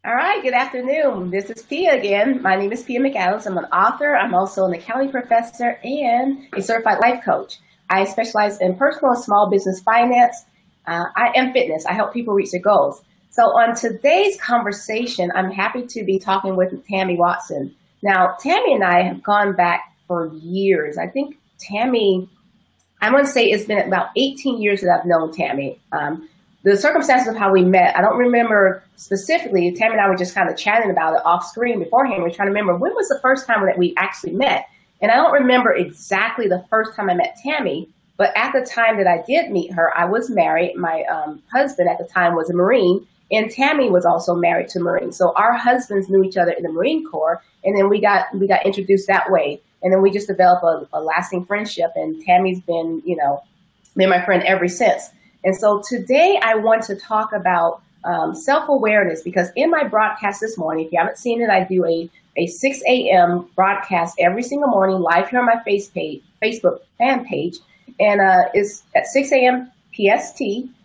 All right, good afternoon. This is Pia again. My name is Pia McAdams. I'm an author. I'm also an accounting professor and a certified life coach. I specialize in personal and small business finance. And fitness. I help people reach their goals. So on today's conversation, I'm happy to be talking with Tammie Watson. Now, Tammie and I have gone back for years. I think Tammie, I want to say it's been about 18 years that I've known Tammie. The circumstances of how we met, I don't remember specifically. Tammie and I were just kind of chatting about it off screen beforehand. We were trying to remember when was the first time that we actually met. And I don't remember exactly the first time I met Tammie, but at the time that I did meet her, I was married. My husband at the time was a Marine, and Tammie was also married to a Marine. So our husbands knew each other in the Marine Corps, and then we got introduced that way. And then we just developed a lasting friendship, and Tammie's been my friend ever since. And so today I want to talk about self-awareness, because in my broadcast this morning, if you haven't seen it, I do a 6 a.m. broadcast every single morning live here on my Facebook fan page. And it's at 6 a.m. PST,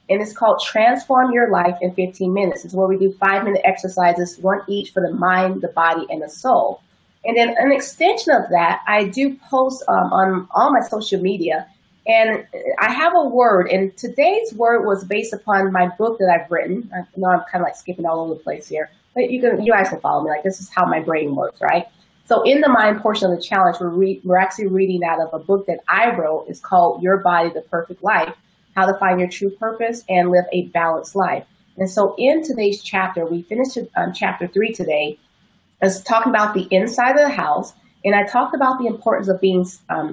and it's called Transform Your Life in 15 Minutes. It's where we do 5-minute exercises, one each for the mind, the body, and the soul. And then an extension of that, I do post on all my social media. And I have a word, and today's word was based upon my book that I've written. I know I'm kind of like skipping all over the place here, but you guys can follow me. Like, this is how my brain works, right? So in the mind portion of the challenge, we're actually reading out of a book that I wrote. It's called Your Body, the Perfect Life, How to Find Your True Purpose and Live a Balanced Life. And so in today's chapter, we finished chapter 3 today, is talking about the inside of the house. And I talked about the importance of being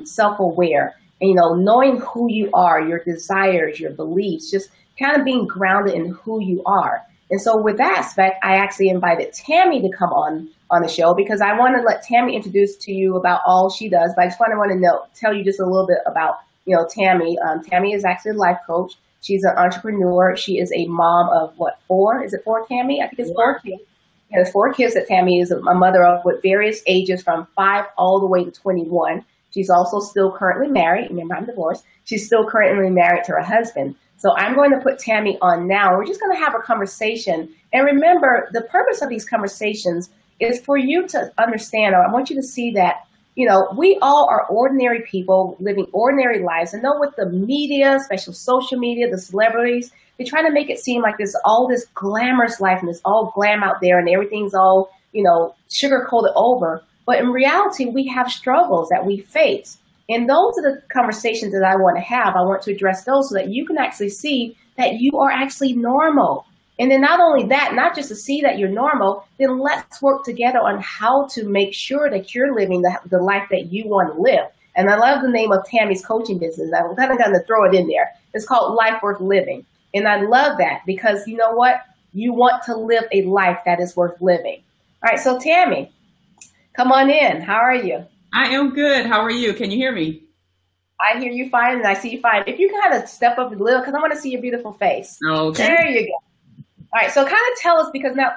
self-aware. And, knowing who you are, your desires, your beliefs, just kind of being grounded in who you are. And so with that aspect, I actually invited Tammie to come on the show, because I want to let Tammie introduce to you about all she does. But I just want to tell you just a little bit about, Tammie. Tammie is actually a life coach. She's an entrepreneur. She is a mom of four? Is it four, Tammie? I think it's four kids. Yeah, there's 4 kids that Tammie is a mother of, with various ages from 5 all the way to 21. She's also still currently married. Remember, I'm divorced. She's still currently married to her husband. So I'm going to put Tammie on now. We're just going to have a conversation. And remember, the purpose of these conversations is for you to understand, or I want you to see that, we all are ordinary people living ordinary lives. I know with the media, especially social media, the celebrities, they try to make it seem like there's all this glamorous life and there's all glam out there and everything's all, sugar-coated over. But in reality, we have struggles that we face. And those are the conversations that I want to have. I want to address those so that you can actually see that you are actually normal. And then not only that, not just to see that you're normal, then let's work together on how to make sure that you're living the life that you want to live. And I love the name of Tammie's coaching business. I'm kind of going to throw it in there. It's called Life Worth Living. And I love that because you know what? You want to live a life that is worth living. All right, so Tammie, come on in. How are you? I am good. How are you? Can you hear me? I hear you fine and I see you fine. If you kind of step up a little, because I want to see your beautiful face. Okay. There you go. All right, so kind of tell us, because now,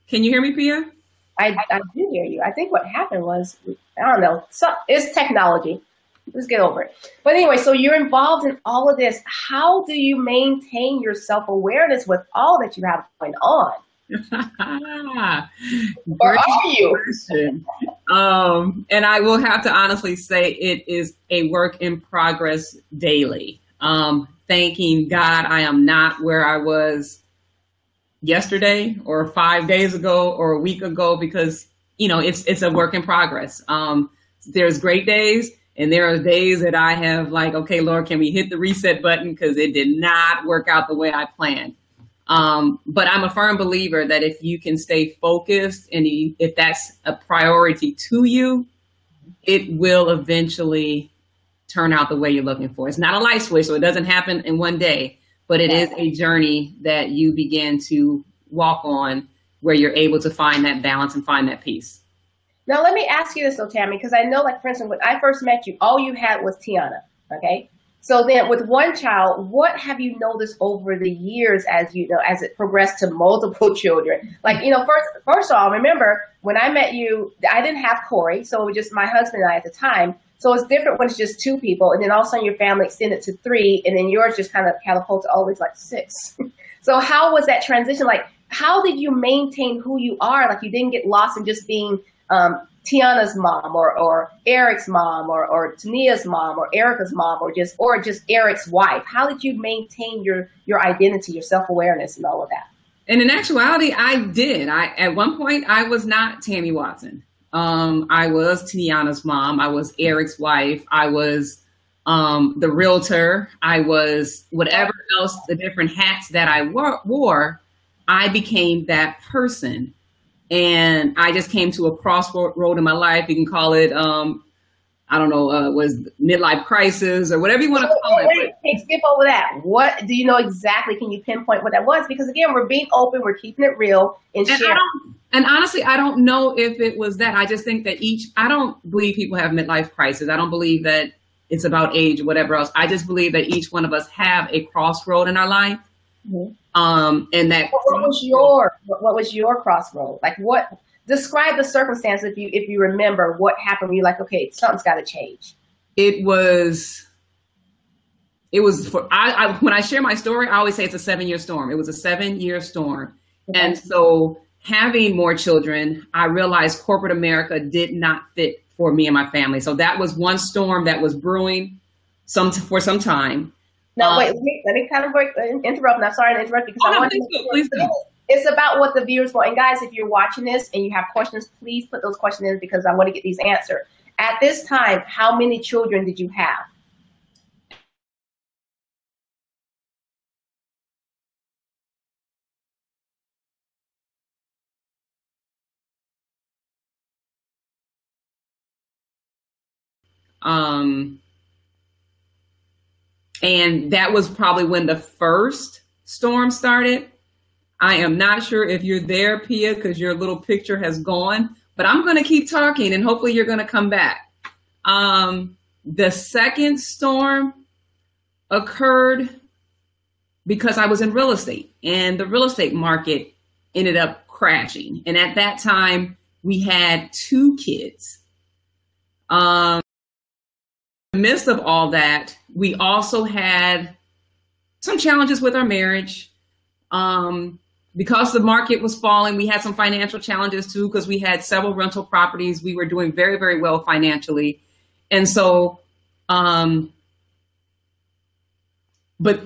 Can you hear me, Pia? I do hear you. I think what happened was, I don't know, it's technology. Let's get over it. But anyway, so you're involved in all of this. How do you maintain your self-awareness with all that you have going on? Or are you? Question. And I will have to honestly say it is a work in progress daily. Thanking God I am not where I was yesterday or 5 days ago or a week ago, because, it's a work in progress. There's great days. And there are days that I have like, okay, Lord, can we hit the reset button? Because it did not work out the way I planned. But I'm a firm believer that if you can stay focused and if that's a priority to you, it will eventually turn out the way you're looking for. It's not a light switch, so it doesn't happen in one day, but it is a journey that you begin to walk on where you're able to find that balance and find that peace. Now, let me ask you this, though, Tammie, because I know, like, for instance, when I first met you, all you had was Tiana, okay? So then with one child, what have you noticed over the years as you know, as it progressed to multiple children? Like, you know, first of all, remember when I met you, I didn't have Corey. So it was just my husband and I at the time. So it's different when it's just two people. And then all of a sudden your family extended to three and then yours just kind of catapulted always like six. So how was that transition? Like, how did you maintain who you are? Like you didn't get lost in just being Tiana's mom or Eric's mom or Tania's mom or Erica's mom or just Eric's wife. How did you maintain your identity, your self-awareness and all of that? And in actuality, I did. At one point I was not Tammie Watson. I was Tiana's mom. I was Eric's wife. I was the realtor. I was whatever else, the different hats that I wore, I became that person. And I just came to a crossroad in my life. You can call it, I don't know, was midlife crisis or whatever you want to call it. Hey, skip over that. What do you know exactly? Can you pinpoint what that was? Because again, we're being open, we're keeping it real and sharing. And honestly, I don't know if it was that. I just think that I don't believe people have midlife crisis. I don't believe that it's about age or whatever else. I just believe that each one of us have a crossroad in our life. Mm-hmm. And that what was your crossroad? Like describe the circumstance if you remember what happened. You're like, okay, something's got to change. It was when I share my story, I always say it's a 7-year storm. It was a 7-year storm. Okay. And so having more children, I realized corporate America did not fit for me and my family. So that was one storm that was brewing for some time. No, wait, let me kind of interrupt. And I'm sorry to interrupt because I want to please do. It's about what the viewers want. And guys, if you're watching this and you have questions, please put those questions in because I want to get these answered. At this time, how many children did you have? And that was probably when the first storm started. I am not sure if you're there, Pia, because your little picture has gone, but I'm going to keep talking and hopefully you're going to come back. The second storm occurred because I was in real estate and the real estate market ended up crashing. And at that time we had 2 kids. In the midst of all that, we also had some challenges with our marriage. Because the market was falling, we had some financial challenges too, because we had several rental properties. We were doing very, very well financially. And so, but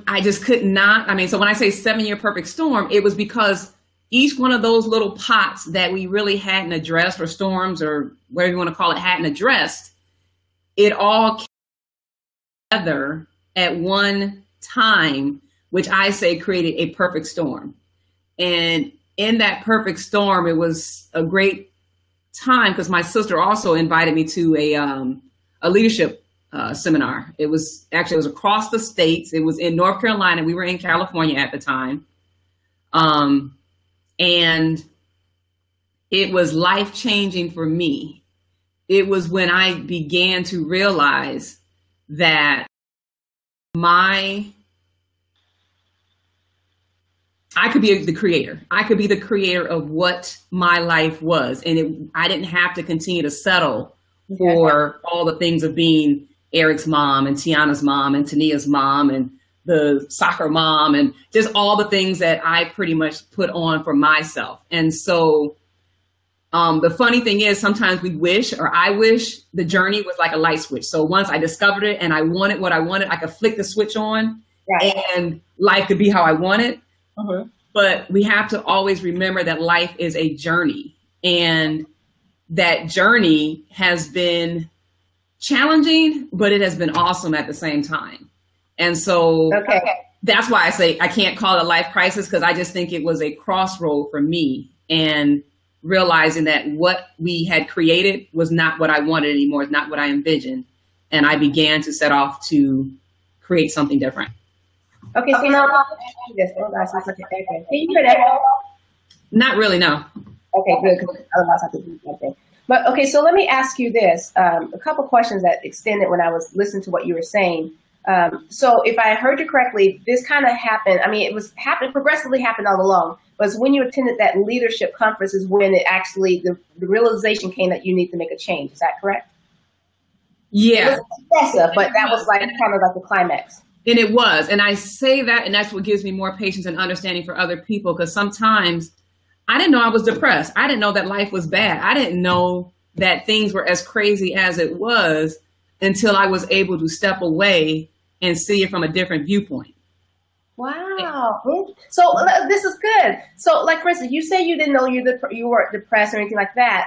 I just could not, so when I say 7-year perfect storm, it was because each one of those little pots that we really hadn't addressed, or storms, or whatever you want to call it, hadn't addressed, it all came together at one time, which I say created a perfect storm. And in that perfect storm, it was a great time because my sister also invited me to a leadership seminar. It was across the states. It was in North Carolina. We were in California at the time. And it was life-changing for me. It was when I began to realize that I could be the creator. I could be the creator of what my life was. And I didn't have to continue to settle for all the things of being Eric's mom and Tiana's mom and Tania's mom and the soccer mom and just all the things that I pretty much put on for myself. And so the funny thing is sometimes I wish the journey was like a light switch. So once I discovered it and I wanted what I wanted, I could flick the switch on and life could be how I want it. Uh-huh. But we have to always remember that life is a journey, and that journey has been challenging, but it has been awesome at the same time. And so that's why I say I can't call it a life crisis, because I just think it was a crossroad for me, and realizing that what we had created was not what I wanted anymore, it's not what I envisioned. And I began to set off to create something different. Okay, so now can you hear that? Not really, no. Okay, good, because otherwise I have to do something. But okay, so let me ask you this. A couple questions that extended when I was listening to what you were saying. So if I heard you correctly, this kind of happened. I mean, progressively happened all along. But when you attended that leadership conference is when it actually, the realization came that you need to make a change. Is that correct? Yeah. It was excessive, but that was like kind of like the climax. And it was. And I say that, and that's what gives me more patience and understanding for other people. Because sometimes I didn't know I was depressed. I didn't know that life was bad. I didn't know that things were as crazy as it was until I was able to step away and see it from a different viewpoint. Wow. So this is good. So like, for instance, you say you didn't know you weren't depressed or anything like that.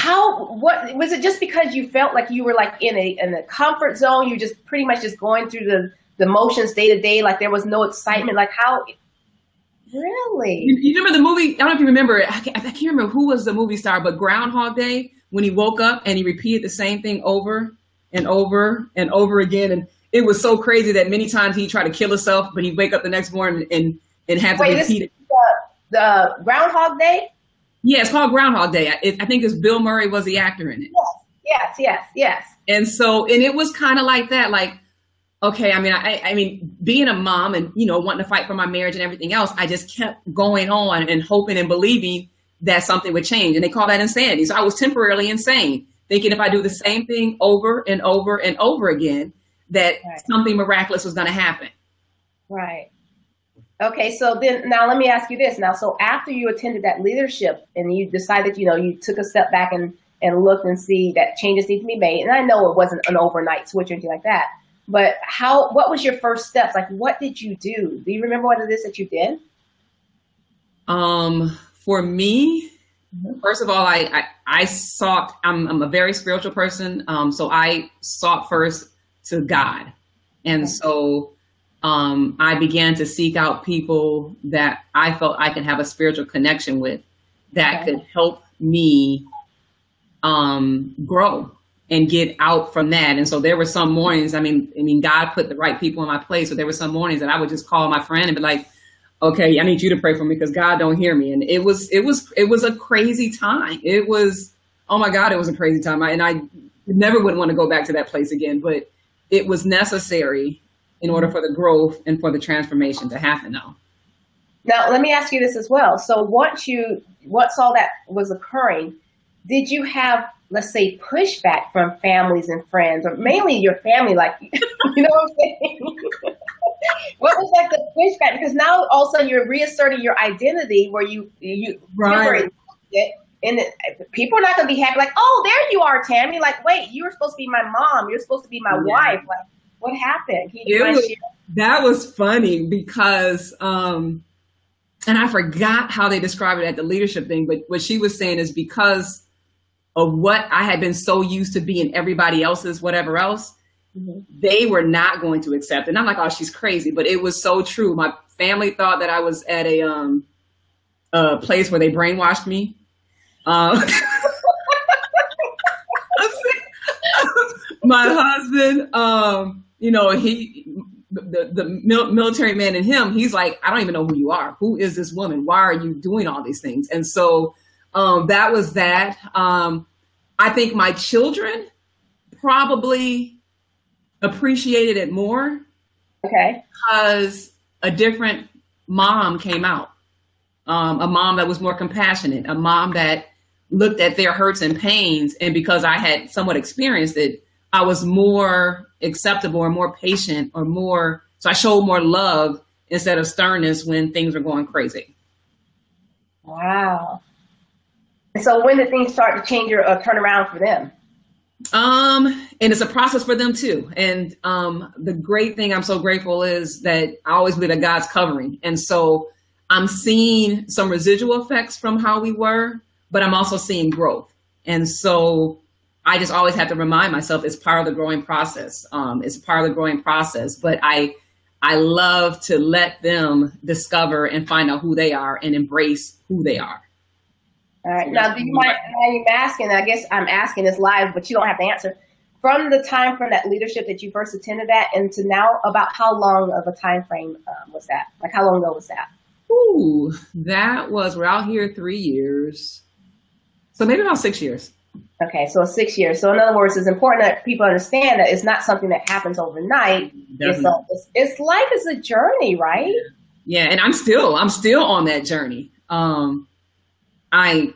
What was it, just because you felt like you were like in a comfort zone? You just pretty much just going through the motions day to day, like there was no excitement, like how, really? You remember the movie? I don't know if you remember it. I can't remember who was the movie star, but Groundhog Day, when he woke up and he repeated the same thing over and over and over again. And it was so crazy that many times he tried to kill himself, but he'd wake up the next morning and have to repeat it. The Groundhog Day? Yeah, it's called Groundhog Day. I think it's Bill Murray was the actor in it. Yes. And it was kind of like that. Like, okay, I mean, being a mom and, wanting to fight for my marriage and everything else, I just kept going on and hoping and believing that something would change. And they call that insanity. So I was temporarily insane, thinking if I do the same thing over and over and over again, that something miraculous was going to happen. Right. Okay, so then now let me ask you this. Now, so after you attended that leadership and you decided, you took a step back and looked and see that changes need to be made. And I know it wasn't an overnight switch or anything like that, but what was your first steps? Like, what did you do? Do you remember what it is that you did? For me, first of all, I sought, I'm a very spiritual person. So I sought first to God. And so I began to seek out people that I felt I could have a spiritual connection with that could help me grow and get out from that. And so there were some mornings, I mean, God put the right people in my place. So there were some mornings that I would just call my friend and be like, okay, I need you to pray for me because God don't hear me. And it was a crazy time. It was, oh my God, it was a crazy time. And I never would want to go back to that place again, but it was necessary in order for the growth and for the transformation to happen now. Now, let me ask you this as well. So once all that was occurring, did you have, let's say, pushback from families and friends, or mainly your family, like, you know what I'm saying? What was like the pushback? Because now all of a sudden you're reasserting your identity where you right. it, and people are not going to be happy. Like, oh, there you are, Tammie. Like, wait, you were supposed to be my mom. You're supposed to be my wife. Like, what happened? That was funny because, and I forgot how they described it at the leadership thing, but what she was saying is because of what I had been so used to being everybody else's, whatever else, they were not going to accept it. And I'm like, oh, she's crazy, but it was so true. My family thought that I was at a place where they brainwashed me. My husband, the military man in him, he's like, I don't even know who you are. Who is this woman? Why are you doing all these things? And so that was that. I think my children probably appreciated it more. Okay. Because a different mom came out. A mom that was more compassionate, a mom that looked at their hurts and pains. And because I had somewhat experienced it, I was more acceptable or more patient or more, so I showed more love instead of sternness when things were going crazy. Wow. And so when did things start to change or turn around for them? And it's a process for them too. And the great thing I'm so grateful is that I always believe that God's covering. And so I'm seeing some residual effects from how we were, but I'm also seeing growth. And so I just always have to remind myself it's part of the growing process. It's part of the growing process, but I love to let them discover and find out who they are and embrace who they are. All right. Now, do you mind asking? I guess I'm asking this live, but you don't have to answer. From the time from that leadership that you first attended that and to now, about how long of a time frame was that? Like, how long ago was that? Ooh, we're out here 3 years. So maybe about 6 years. Okay, so 6 years. So in other words, it's important that people understand that it's not something that happens overnight. Definitely. It's life is a journey, right? Yeah, and I'm still on that journey. I,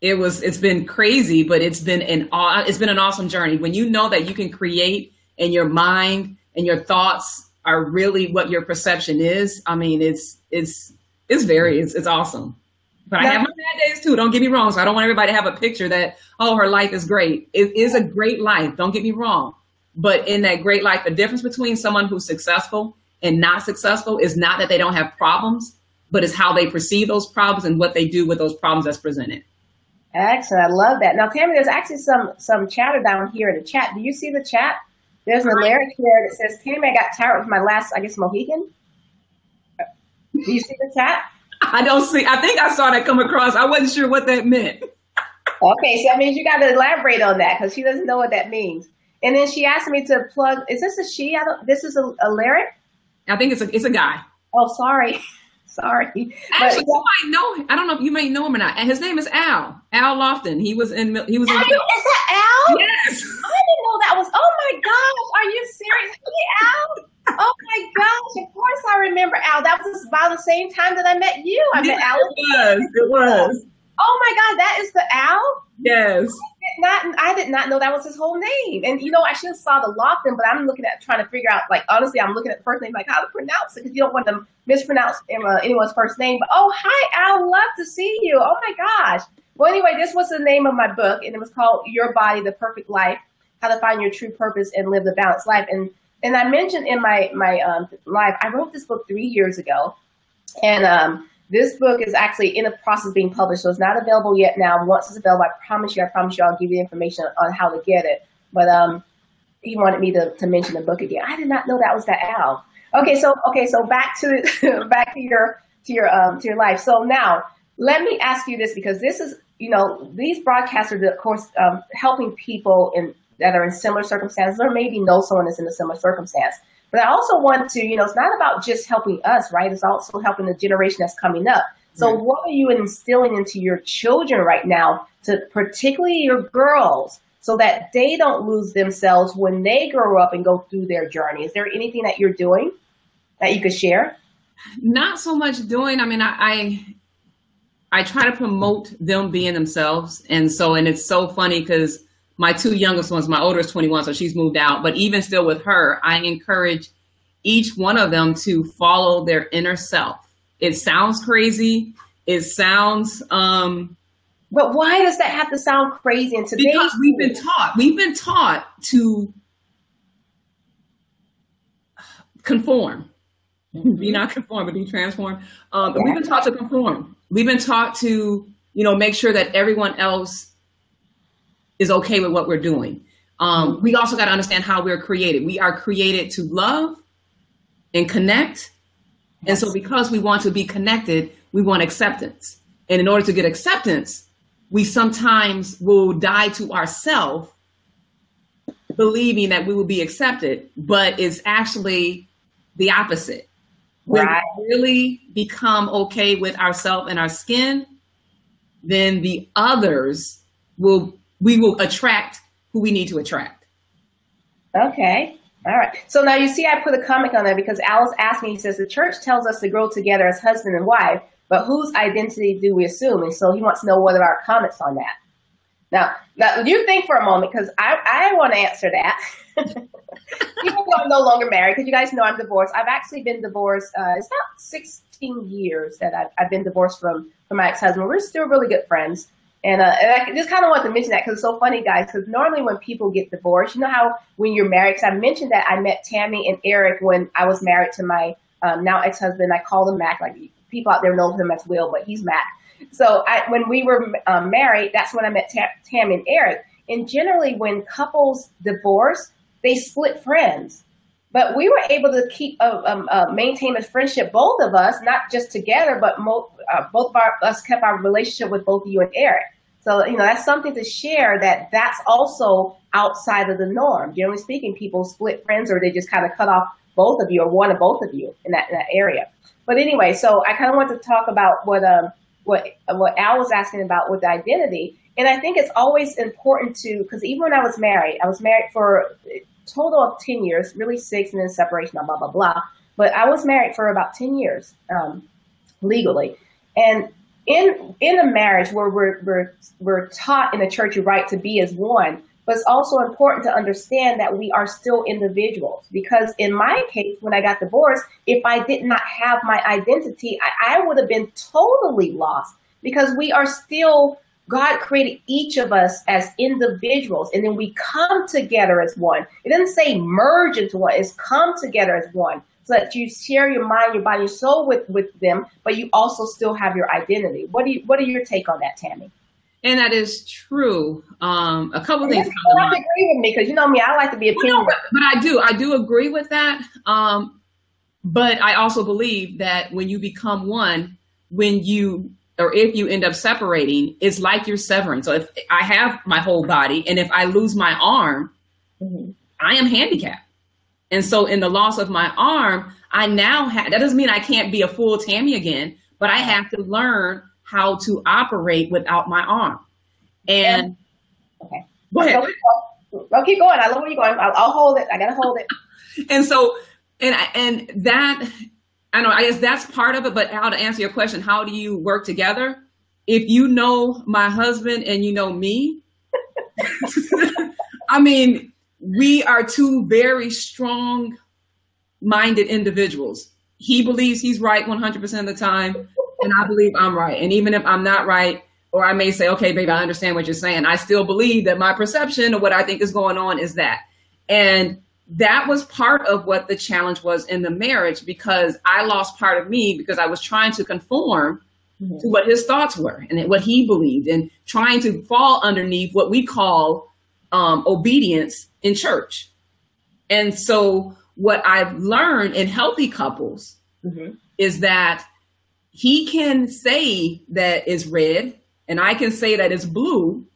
it's been crazy, but it's been an awesome journey. When you know that you can create and your mind and your thoughts are really what your perception is. I mean, it's awesome. But I have my bad days too. Don't get me wrong. So I don't want everybody to have a picture that, oh, her life is great. It is a great life. Don't get me wrong. But in that great life, the difference between someone who's successful and not successful is not that they don't have problems, but it's how they perceive those problems and what they do with those problems that's presented. Excellent. I love that. Now, Tammie, there's actually some chatter down here in the chat. Do you see the chat? There's a lyric here that says, Tammie, I got tired with my last, I guess, Mohican. Do you see the chat? I don't see. I think I saw that come across. I wasn't sure what that meant. Okay, so that means you got to elaborate on that because she doesn't know what that means. And then she asked me to plug. Is this a she? This is a lyric. I think it's a guy. Oh, sorry. Sorry. Actually, you might know. I don't know if you may know him or not. And his name is Al Lofton. He was in. Is that Al? Yes. I didn't know that was. Oh my gosh! Are you serious? Hey, Al. Oh my gosh! Of course I remember Al. That was about the same time that I met you. I met Al. It was. Oh my God! That is the Al. Yes. I did not know that was his whole name. And I should have saw the Lofton, but I'm looking at trying to figure out. Like honestly, I'm looking at the first name, like how to pronounce it, because you don't want to mispronounce anyone's first name. But oh, hi Al, love to see you. Oh my gosh. Well, anyway, this was the name of my book, and it was called Your Body, the Perfect Life: How to Find Your True Purpose and Live the Balanced Life. And I mentioned in my live, I wrote this book 3 years ago, and this book is actually in the process of being published, so it's not available yet now. Once it's available, I promise you, I'll give you information on how to get it. But he wanted me to mention the book again. I did not know that was the Al. Okay, so back to back to your life. So now let me ask you this, because this is these broadcasts are of course helping people that are in similar circumstances, or maybe know someone that's in a similar circumstance. But I also want to, it's not about just helping us, right? It's also helping the generation that's coming up. So what are you instilling into your children right now, particularly your girls, so that they don't lose themselves when they grow up and go through their journey? Is there anything that you're doing that you could share? Not so much doing. I mean, I try to promote them being themselves. And it's so funny because my two youngest ones, my older is 21, so she's moved out. But even still with her, I encourage each one of them to follow their inner self. It sounds crazy. It sounds... but why does that have to sound crazy in today's... Because we've been taught to conform. Be not conform, but be transformed. We've been taught to conform. We've been taught to, make sure that everyone else is okay with what we're doing. We also got to understand how we're created. We are created to love and connect. And so because we want to be connected, we want acceptance. And in order to get acceptance, we sometimes will die to ourselves, believing that we will be accepted, but it's actually the opposite. When we really become okay with ourselves and our skin, then the others we will attract who we need to attract. Okay. All right. So now you see I put a comment on that because Alice asked me, he says, the church tells us to grow together as husband and wife, but whose identity do we assume? And so he wants to know what are our comments on that. Now you think for a moment, because I want to answer that. Even though I'm no longer married, because you guys know I'm divorced. I've actually been divorced. It's about 16 years that I've been divorced from my ex-husband. We're still really good friends. And I just kind of want to mention that because it's so funny, guys, because normally when people get divorced, you know how when you're married, because I mentioned that I met Tammie and Eric when I was married to my now ex-husband. I call him Mac, like people out there know him as Will, but he's Mac. So when we were married, that's when I met Tammie and Eric. And generally when couples divorce, they split friends. But we were able to keep maintain a friendship, both of us, not just together, but both of us kept our relationship with both you and Eric. So, that's something to share that's also outside of the norm. Generally speaking, people split friends or they just kind of cut off both of you or one of both of you in that area. But anyway, so I kind of want to talk about what what Al was asking about with the identity. And I think it's always important to, because even when I was married for a total of 10 years, really 6, and then separation, blah, blah, blah. But I was married for about 10 years legally. And in a marriage where we're taught in the church you're right to be as one, but it's also important to understand that we are still individuals. Because in my case, when I got divorced, if I did not have my identity, I would have been totally lost, because we are still, God created each of us as individuals, and then we come together as one. It doesn't say merge into one, it's come together as one, so that you share your mind, your body, your soul with them, but you also still have your identity. What are your take on that, Tammie? And that is true. A couple of things. You don't have to agree with me, because you know me, I like to be opinionated. But I do agree with that. But I also believe that when you become one, if you end up separating, it's like you're severing. So if I have my whole body, and if I lose my arm, I am handicapped. And so in the loss of my arm, I now have, that doesn't mean I can't be a full Tammie again, but I have to learn how to operate without my arm. And okay, go ahead. I'll keep going. I love where you're going. I'll hold it. I gotta hold it. And so, and that, I know, I guess that's part of it. But Al, to answer your question, how do you work together? If you know my husband and you know me, I mean, we are two very strong-minded individuals. He believes he's right 100% of the time, and I believe I'm right. And even if I'm not right, or I may say, okay, babe, I understand what you're saying, I still believe that my perception of what I think is going on is that. And that was part of what the challenge was in the marriage, because I lost part of me because I was trying to conform to what his thoughts were and what he believed, and trying to fall underneath what we call obedience in church. And so what I've learned in healthy couples is that he can say that it's red and I can say that it's blue,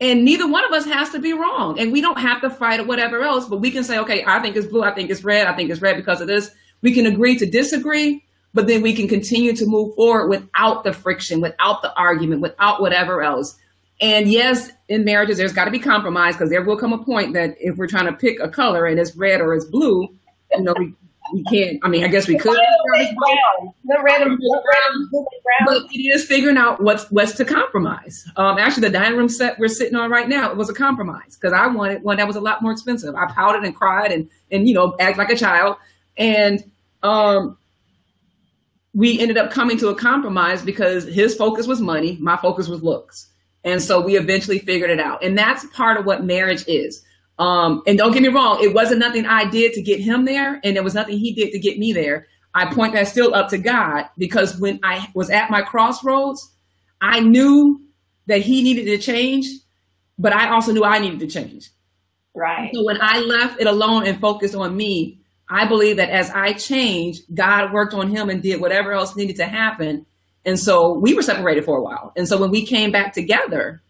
and neither one of us has to be wrong. And we don't have to fight or whatever else, but we can say, okay, I think it's blue, I think it's red, I think it's red because of this. We can agree to disagree, but then we can continue to move forward without the friction, without the argument, without whatever else. And yes, in marriages, there's got to be compromise, because there will come a point that if we're trying to pick a color and it's red or it's blue, you know, we can't. I mean, I guess we could. The red and blue, but it is figuring out what's to compromise. Actually, the dining room set we're sitting on right now, it was a compromise, because I wanted one that was a lot more expensive. I pouted and cried and you know, act like a child, and we ended up coming to a compromise because his focus was money, my focus was looks. And so we eventually figured it out. And that's part of what marriage is. And don't get me wrong, it wasn't nothing I did to get him there, and there was nothing he did to get me there. I point that still up to God, because when I was at my crossroads, I knew that he needed to change, but I also knew I needed to change. Right. So when I left it alone and focused on me, I believe that as I changed, God worked on him and did whatever else needed to happen. And so we were separated for a while. And so when we came back together,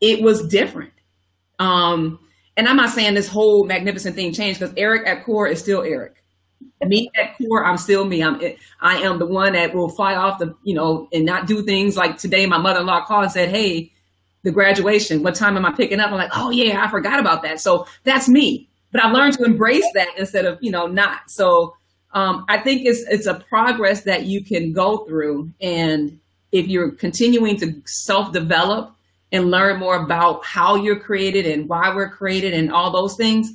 it was different. And I'm not saying this whole magnificent thing changed, because Eric at core is still Eric. Me at core, I'm still me. I am the one that will fly off the, you know, and not do things like today. My mother-in-law called and said, hey, the graduation, what time am I picking up? I'm like, oh yeah, I forgot about that. So that's me. But I've learned to embrace that instead of, you know, not. So I think it's a progress that you can go through. And if you're continuing to self-develop and learn more about how you're created and why we're created and all those things,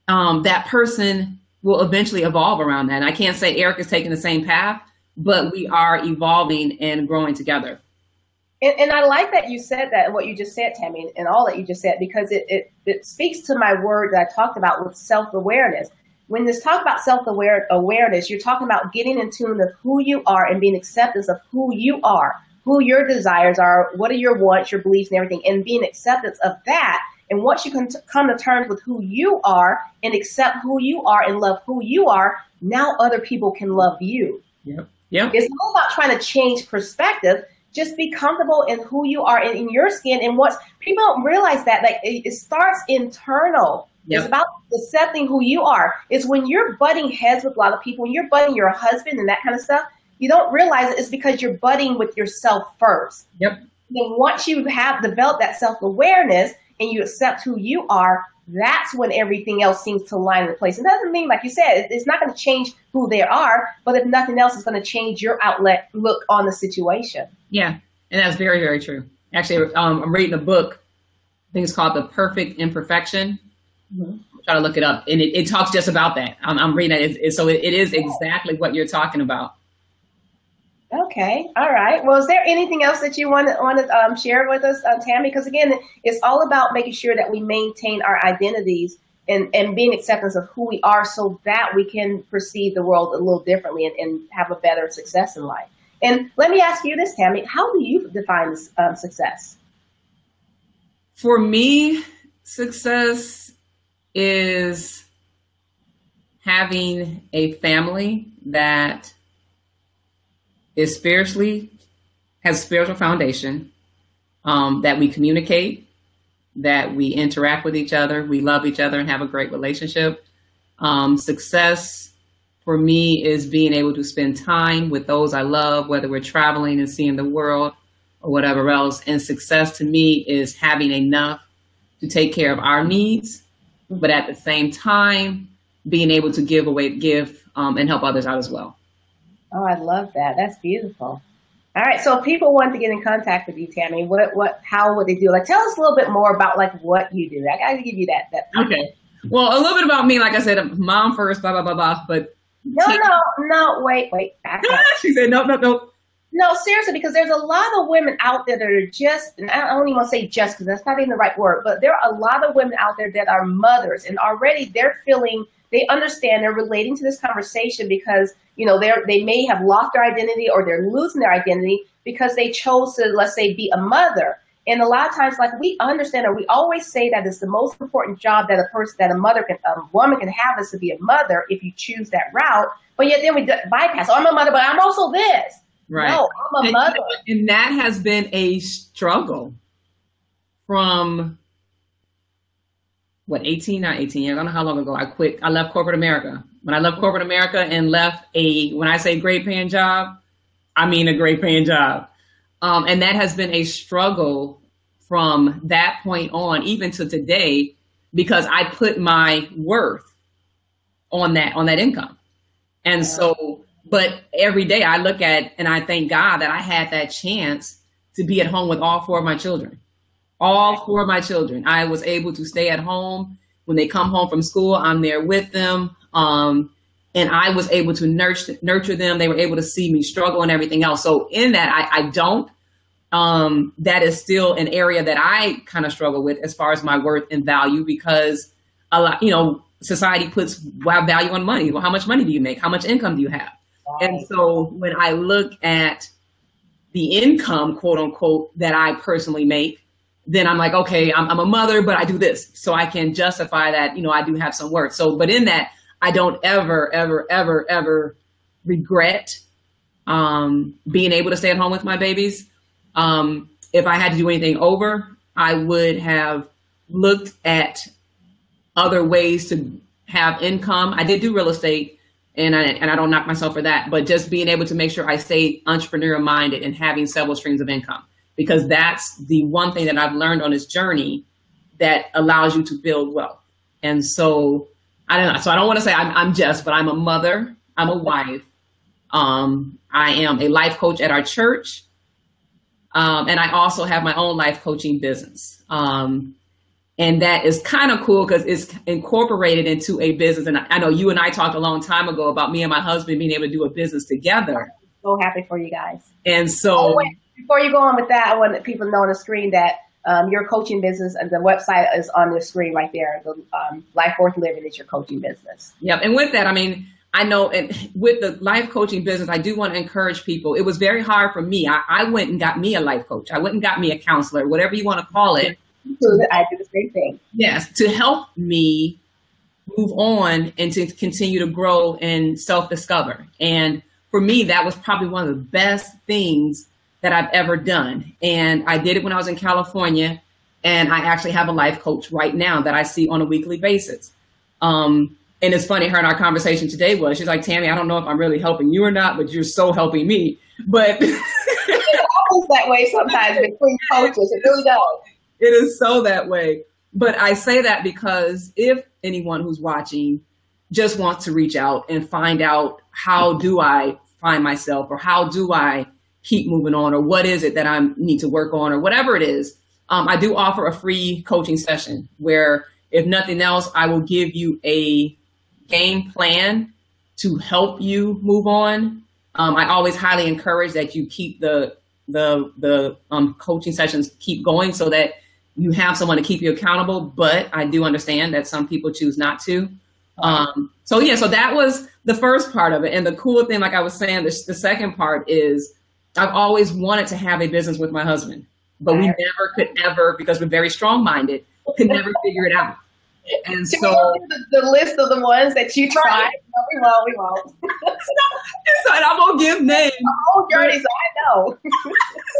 that person will eventually evolve around that. And I can't say Eric is taking the same path, but we are evolving and growing together. And I like that you said that, what you just said, Tammie, and all that you just said, because it speaks to my word that I talked about with self-awareness. When this talk about self-awareness, you're talking about getting in tune with who you are and being acceptance of who you are, who your desires are, what are your wants, your beliefs and everything, and being acceptance of that. And once you can come to terms with who you are and accept who you are and love who you are, now other people can love you. Yep. It's not about trying to change perspective. Just be comfortable in who you are and in your skin. And what people don't realize that, like, it starts internal. Yep. It's about accepting who you are. It's when you're butting heads with a lot of people, when you're butting your husband and that kind of stuff, you don't realize it's because you're budding with yourself first. Yep. Then once you have developed that self-awareness and you accept who you are, that's when everything else seems to line into place. It doesn't mean, like you said, it's not going to change who they are, but if nothing else, it's going to change your look on the situation. Yeah, and that's very, very true. Actually, I'm reading a book. I think it's called The Perfect Imperfection. Mm-hmm. Try to look it up, and it talks just about that. I'm reading it, so it is exactly what you're talking about. Okay, all right. Well, is there anything else that you want to share with us, Tammie? Because again, it's all about making sure that we maintain our identities and being acceptance of who we are, so that we can perceive the world a little differently and have a better success in life. And let me ask you this, Tammie: how do you define success? For me, success is having a family that is has a spiritual foundation, that we communicate, that we interact with each other, we love each other and have a great relationship. Success for me is being able to spend time with those I love, whether we're traveling and seeing the world or whatever else. And success to me is having enough to take care of our needs, but at the same time, being able to give and help others out as well. Oh, I love that. That's beautiful. All right. So if people want to get in contact with you, Tammie, how would they do? Like, tell us a little bit more about like what you do. I got to give you that. Okay. Well, a little bit about me. Like I said, mom first, blah, blah, blah, blah. But no, wait. Back up. She said, no. No, seriously, because there's a lot of women out there that are just, and I don't even want to say just because that's not even the right word, but there are a lot of women out there that are mothers, and already they understand, they're relating to this conversation because, they may have lost their identity or they're losing their identity because they chose to, let's say, be a mother. And a lot of times, like, we understand, or we always say that it's the most important job that a woman can have is to be a mother if you choose that route. But yet then we bypass, I'm a mother, but I'm also this. Right. No, I'm a mother. And that has been a struggle from 18 years. I don't know how long ago I quit. I left corporate America. When I left corporate America and left when I say great paying job, I mean a great paying job. And that has been a struggle from that point on, even to today, because I put my worth on that income. And so, but every day I look at, and I thank God that I had that chance to be at home with all four of my children. All four of my children. I was able to stay at home. When they come home from school, I'm there with them. And I was able to nurture them. They were able to see me struggle and everything else. So in that, I don't. That is still an area that I kind of struggle with as far as my worth and value, because a lot, society puts value on money. Well, how much money do you make? How much income do you have? Right. And so when I look at the income, quote unquote, that I personally make, then I'm like, okay, I'm a mother, but I do this. So I can justify that, I do have some worth. So, but in that, I don't ever, ever, ever, ever regret being able to stay at home with my babies. If I had to do anything over, I would have looked at other ways to have income. I did do real estate, and I don't knock myself for that, but just being able to make sure I stay entrepreneur minded and having several streams of income, because that's the one thing that I've learned on this journey that allows you to build wealth. And so I don't know. So I don't want to say but I'm a mother. I'm a wife. I am a life coach at our church. And I also have my own life coaching business. And that is kind of cool because it's incorporated into a business. And I know you and I talked a long time ago about me and my husband being able to do a business together. I'm so happy for you guys. And so before you go on with that, I want people to know on the screen that your coaching business and the website is on the screen right there. The Life Worth Living is your coaching business. Yep. And with that, I know, and with the life coaching business, I do want to encourage people. It was very hard for me. I went and got me a life coach. I went and got me a counselor, whatever you want to call it. I do the same thing. Yes, to help me move on and to continue to grow and self-discover. And for me, that was probably one of the best things that I've ever done. And I did it when I was in California. And I actually have a life coach right now that I see on a weekly basis. And it's funny, her and our conversation today was, she's like, Tammie, I don't know if I'm really helping you or not, but you're so helping me. But it happens that way sometimes between coaches. It really does. It is so that way. But I say that because if anyone who's watching just wants to reach out and find out, how do I find myself, or how do I keep moving on, or what is it that I need to work on, or whatever it is, I do offer a free coaching session where, if nothing else, I will give you a game plan to help you move on. I always highly encourage that you keep the coaching sessions keep going, so that you have someone to keep you accountable. But I do understand that some people choose not to. So that was the first part of it. And the cool thing, like I was saying, the second part is, I've always wanted to have a business with my husband, but we never could ever, because we're very strong-minded, could never figure it out. And so the list of the ones that you tried. No, we won't. So I'm gonna give names. Oh, journey, so I know.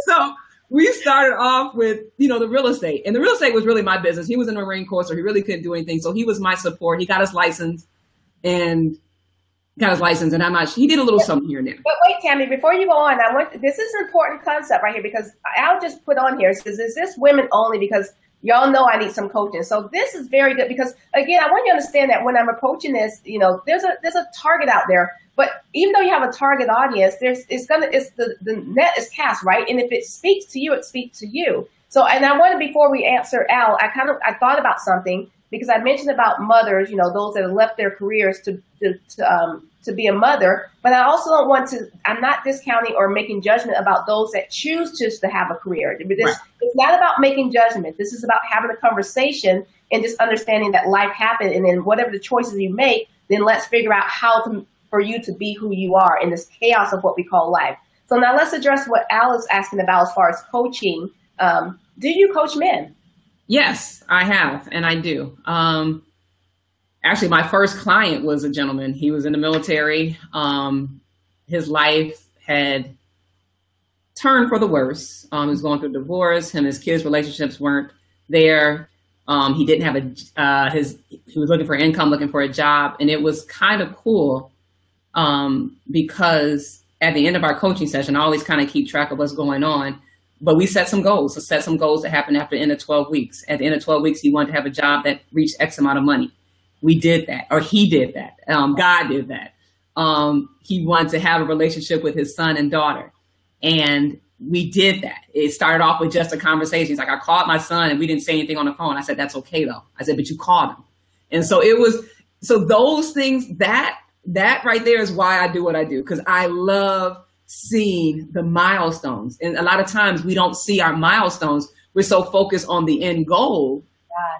So we started off with, the real estate, and the real estate was really my business. He was in the Marine Corps, so he really couldn't do anything. So he was my support. He got his license, and he did a little something here and there. But wait, Tammie, before you go on, this is an important concept right here, because I'll just put on here, says, is this women only? Because y'all know I need some coaching. So this is very good, because again, I want you to understand that when I'm approaching this, there's a target out there, but even though you have a target audience, the net is cast, right? And if it speaks to you, it speaks to you. So, and I wanted, before we answer Al, I thought about something, because I mentioned about mothers, those that have left their careers to be a mother, but I also I'm not discounting or making judgment about those that choose just to have a career. It's not about making judgment. This is about having a conversation and just understanding that life happened, and then whatever the choices you make, then let's figure out for you to be who you are in this chaos of what we call life. So now let's address what Al is asking about as far as coaching. Do you coach men? Yes, I have, and I do. Actually, my first client was a gentleman. He was in the military. His life had turned for the worse. He was going through a divorce. Him and his kids' relationships weren't there. He didn't have he was looking for income, looking for a job. And it was kind of cool because at the end of our coaching session, I always kind of keep track of what's going on. But we set some goals. So set some goals that happened after the end of 12 weeks. At the end of 12 weeks, he wanted to have a job that reached X amount of money. We did that, or he did that. God did that. He wanted to have a relationship with his son and daughter. And we did that. It started off with just a conversation. He's like, I called my son and we didn't say anything on the phone. I said, that's okay though. I said, but you called him. And so those things, that right there is why I do what I do. Because I love seeing the milestones. And a lot of times we don't see our milestones. We're so focused on the end goal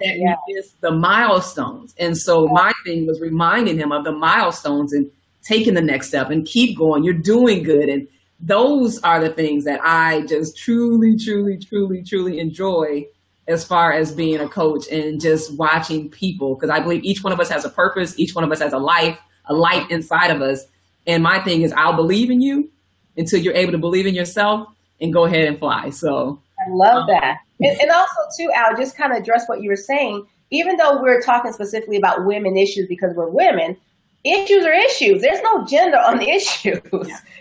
that we miss the milestones. And so my thing was reminding him of the milestones and taking the next step and keep going. You're doing good. And those are the things that I just truly, truly, truly, truly enjoy as far as being a coach and just watching people. Because I believe each one of us has a purpose. Each one of us has a light inside of us. And my thing is, I'll believe in you until you're able to believe in yourself and go ahead and fly. So I love that. And also too, Al, just kind of address what you were saying, even though we're talking specifically about women issues because we're women, issues are issues. There's no gender on the issues.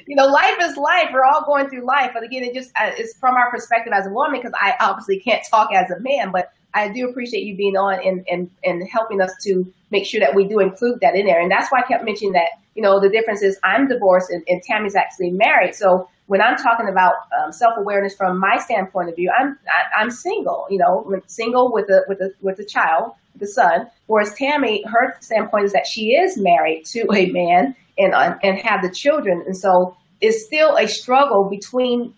Yeah. Life is life. We're all going through life. But again, it's from our perspective as a woman, because I obviously can't talk as a man, but I do appreciate you being on and helping us to make sure that we do include that in there. And that's why I kept mentioning that, the difference is I'm divorced and Tammie's actually married. So when I'm talking about self-awareness from my standpoint of view, I'm single, single with a child, the son. Whereas Tammie, her standpoint is that she is married to a man and have the children. And so it's still a struggle between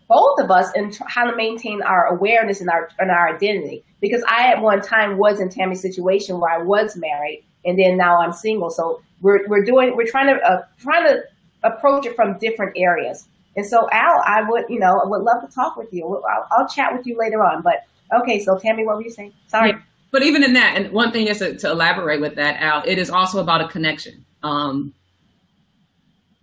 both of us in how to maintain our awareness and our identity. Because I at one time was in Tammie's situation where I was married, and then now I'm single. So we're trying to approach it from different areas. And so Al, I would love to talk with you. I'll chat with you later on. But okay, so Tammie, what were you saying? Sorry. Yeah, but even in that, and one thing is to elaborate with that, Al, it is also about a connection.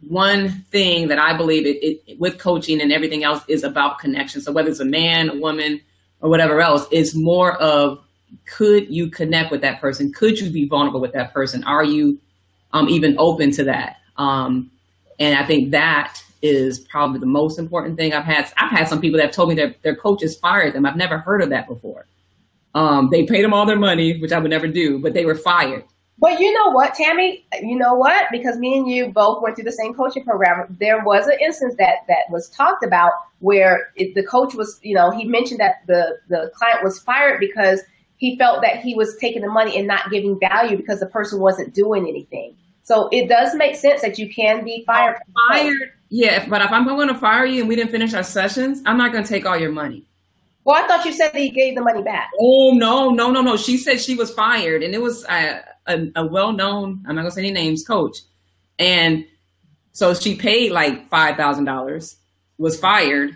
One thing that I believe it with coaching and everything else is about connection. So whether it's a man, a woman, or whatever else, it's more of could you connect with that person? Could you be vulnerable with that person? Are you even open to that? And I think that is probably the most important thing. I've had some people that have told me that their coaches fired them. I've never heard of that before. They paid them all their money, which I would never do, but they were fired. But you know what, Tammie? You know what? Because me and you both went through the same coaching program. There was an instance that was talked about where the coach was, he mentioned that the client was fired because he felt that he was taking the money and not giving value because the person wasn't doing anything. So it does make sense that you can be fired. Yeah, but if I'm going to fire you and we didn't finish our sessions, I'm not going to take all your money. Well, I thought you said that he gave the money back. Oh, no. She said she was fired, and it was a well-known, I'm not going to say any names, coach. And so she paid like $5,000, was fired,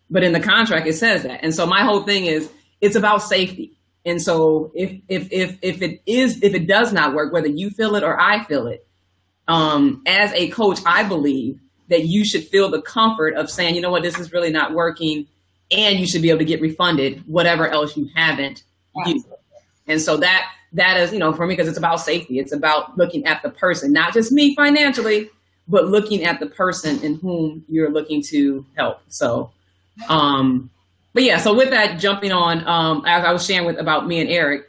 but in the contract it says that. And so my whole thing is it's about safety. And so if it does not work, whether you feel it or I feel it, as a coach, I believe that you should feel the comfort of saying, you know what, this is really not working. And you should be able to get refunded whatever else you haven't used. And so that is, for me, because it's about safety. It's about looking at the person, not just me financially, but looking at the person in whom you're looking to help. So, but yeah, so with that, jumping on, as I was sharing about me and Eric,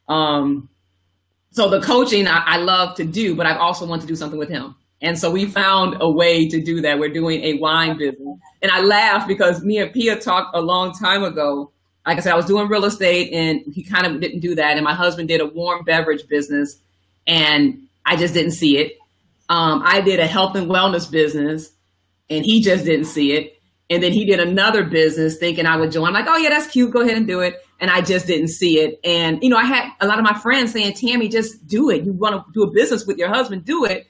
so the coaching I love to do, but I've also want to do something with him. And so we found a way to do that. We're doing a wine business. And I laugh because me and Pia talked a long time ago. Like I said, I was doing real estate and he kind of didn't do that. And my husband did a warm beverage business and I just didn't see it. I did a health and wellness business and he just didn't see it. And then he did another business thinking I would join. I'm like, oh yeah, that's cute. Go ahead and do it. And I just didn't see it. And, I had a lot of my friends saying, Tammie, just do it. You want to do a business with your husband, do it.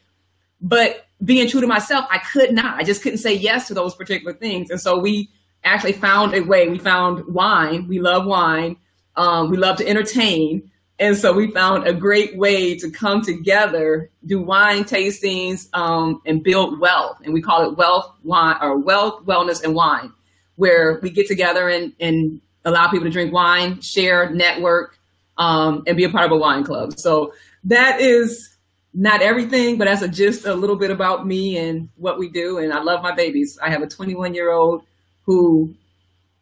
But being true to myself, I could not. I just couldn't say yes to those particular things. And so we actually found a way. We found wine. We love wine. We love to entertain. And so we found a great way to come together, do wine tastings, and build wealth. And we call it wealth, wine, or wealth, wellness, and wine, where we get together and allow people to drink wine, share, network, and be a part of a wine club. So that is not everything, but that's just a little bit about me and what we do. And I love my babies. I have a 21-year-old who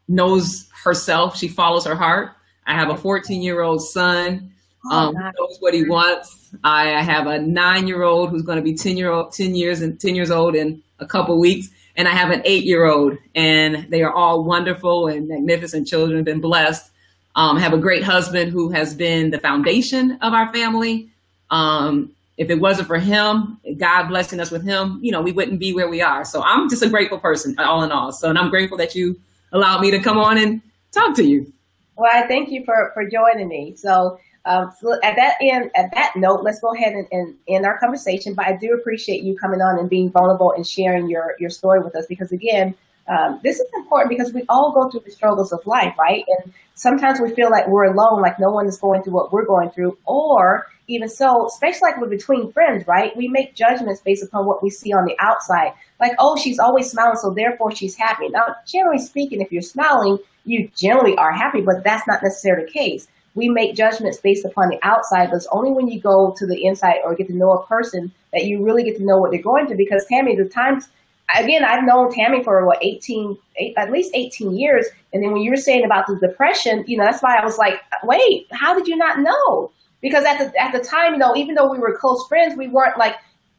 knows herself. She follows her heart. I have a 14-year-old son who knows what he wants. I have a 9-year-old who's going to be 10 years old in a couple weeks. And I have an 8-year-old, and they are all wonderful and magnificent children, been blessed. I have a great husband who has been the foundation of our family. If it wasn't for him, God blessing us with him, we wouldn't be where we are. So I'm just a grateful person, all in all. So, and I'm grateful that you allowed me to come on and talk to you. Well, I thank you for joining me. So at that note, let's go ahead and end our conversation. But I do appreciate you coming on and being vulnerable and sharing your story with us, because again, this is important because we all go through the struggles of life, right? And sometimes we feel like we're alone, like no one is going through what we're going through, or even so, especially like we're between friends, right? We make judgments based upon what we see on the outside. Like, oh, she's always smiling, so therefore she's happy. Now, generally speaking, if you're smiling, you generally are happy, but that's not necessarily the case. We make judgments based upon the outside, but it's only when you go to the inside or get to know a person that you really get to know what they're going through. Because Tammie, the times, again, I've known Tammie for at least 18 years. And then when you were saying about the depression, that's why I was like, wait, how did you not know? Because at the time, even though we were close friends, we weren't like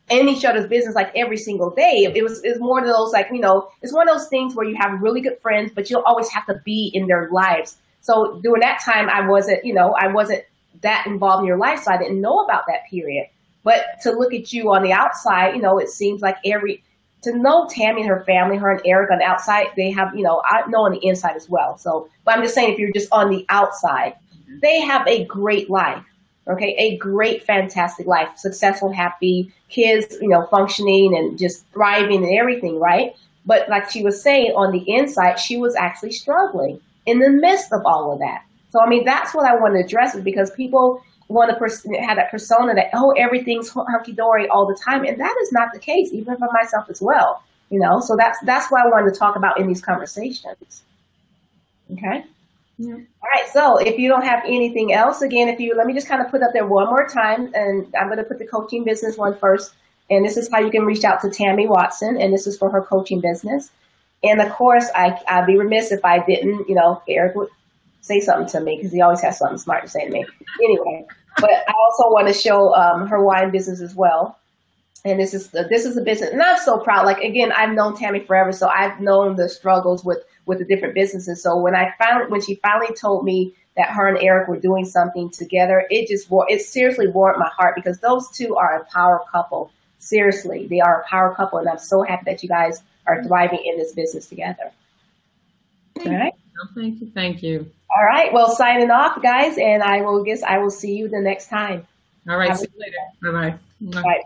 in each other's business like every single day. It was more of those like, it's one of those things where you have really good friends, but you'll always have to be in their lives. So during that time, I wasn't that involved in your life, so I didn't know about that period. But to look at you on the outside, it seems like to know Tammie and her family, her and Eric on the outside, they have, I know on the inside as well. So, but I'm just saying, if you're just on the outside, they have a great life. Okay, a great, fantastic life, successful, happy, kids, functioning and just thriving and everything, right? But like she was saying, on the inside, she was actually struggling in the midst of all of that. So, that's what I want to address, is because people want to have that persona that, oh, everything's hunky-dory all the time. And that is not the case, even for myself as well. So that's what I wanted to talk about in these conversations. Okay. Yeah. All right, so if you don't have anything else, again, if you let me just kind of put up there one more time, and I'm going to put the coaching business one first. And this is how you can reach out to Tammie Watson, and this is for her coaching business. And of course, I'd be remiss if I didn't, Eric would say something to me because he always has something smart to say to me. Anyway, but I also want to show her wine business as well. And this is a business, and I'm so proud. Like, again, I've known Tammie forever, so I've known the struggles with the different businesses. So when she finally told me that her and Eric were doing something together, it seriously warmed my heart, because those two are a power couple. Seriously, they are a power couple, and I'm so happy that you guys are thriving in this business together. All right. Thank you. Thank you. All right. Well, signing off, guys, and I will see you the next time. All right. See you later. Bye-bye. Bye.